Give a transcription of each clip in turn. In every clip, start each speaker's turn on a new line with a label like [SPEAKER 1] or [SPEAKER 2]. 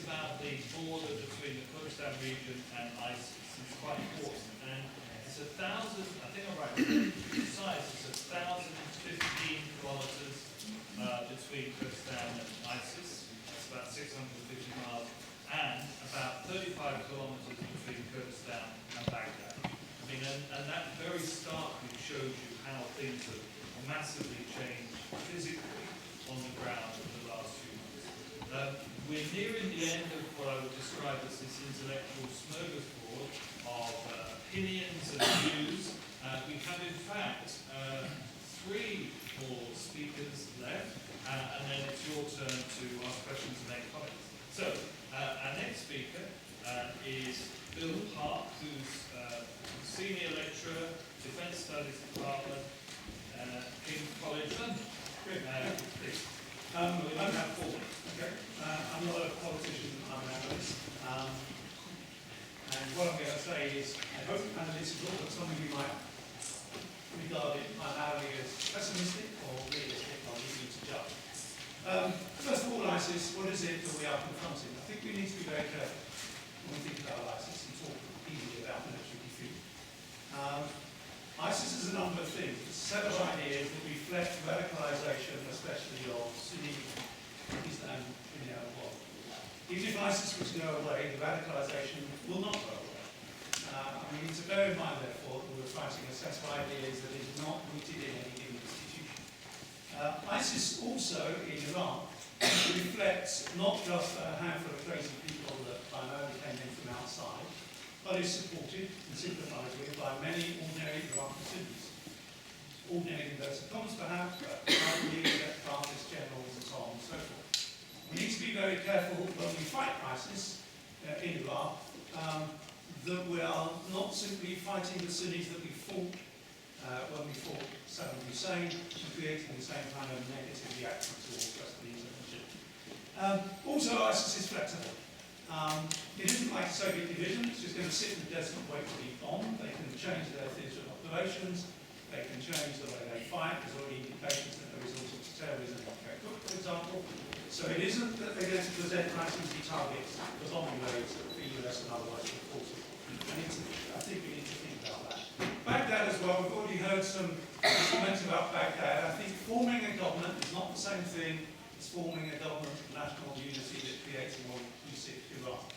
[SPEAKER 1] about the border between the Kurdistan region and ISIS. It's quite important. And it's 1,000, I think I'm right, precise, it's 1,015 kilometers between Kurdistan and ISIS. That's about 650 miles. And about 35 kilometers between Kurdistan and Baghdad. I mean, and that very starkly shows you how things have massively changed physically on the ground in the last few months. We're nearing the end of what I would describe as this intellectual smorgasbord of opinions and views. We have, in fact, 3 more speakers left, and then it's your turn to ask questions and make comments. So, our next speaker is Bill Park, who's Senior Lecturer, Defence Studies Department, King's College London. Please.
[SPEAKER 2] I don't have 4 minutes. Okay. I'm not a politician, I'm an analyst. And what I'm going to say is, I hope analytical, but some of you might regard it primarily as pessimistic or realistic, or you need to judge. First of all, ISIS, what is it that we are confronting? I think we need to be very careful when we think about ISIS and talk easily about military defeat. ISIS is a number of things. It's a set of ideas that reflect radicalization, especially of Sunni Islam in the outer world. Even if ISIS was to go away, the radicalization will not go away. We need to bear in mind, therefore, that we're fighting a set of ideas that is not rooted in any given institution. ISIS also, in Iran, reflects not just a handful of crazy people that primarily came in from outside, but is supported and sympathised with by many ordinary Iraqi Sunnis. Ordinary inverted commas, perhaps, but leaders, artists, generals, and so on and so forth. We need to be very careful when we fight ISIS in Iraq, that we are not simply fighting the Sunnis that we fought when we fought Saddam Hussein, and creating the same kind of negative reaction towards Western intervention. Also, ISIS is flexible. It isn't like a Soviet division, it's just going to sit in the desert and wait to be bombed. They can change their theatre of operations, they can change the way they fight. There's already indications that there is all sorts of terrorism in Kirkuk, for example. So it isn't that they're going to present nice easy targets for bombing raids that the US and otherwise reported. I think we need to think about that. Baghdad as well, we've already heard some comments about Baghdad. I think forming a government is not the same thing as forming a government of national unity that creates a more inclusive Iraq.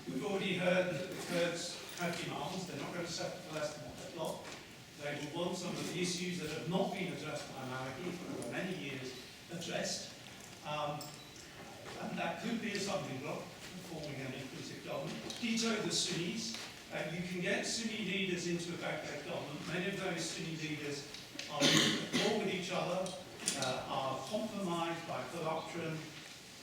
[SPEAKER 2] We've already heard that the Kurds have demands. They're not going to settle for less than what they've got. They will want some of the issues that have not been addressed by Maliki for many years addressed. And that could be a stumbling block for forming an inclusive government. Ditto the Sunnis. You can get Sunni leaders into a Baghdad government. Many of those Sunni leaders are at war with each other, are compromised by corruption,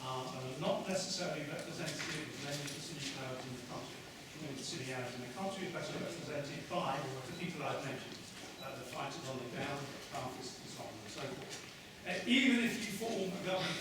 [SPEAKER 2] and are not necessarily representative of many of the Sunni Arabs in the country. The Sunni Arabs in the country are better represented by the people I've mentioned, the fighters on the ground, Kurdistan, and so on and so forth. Even if you form a government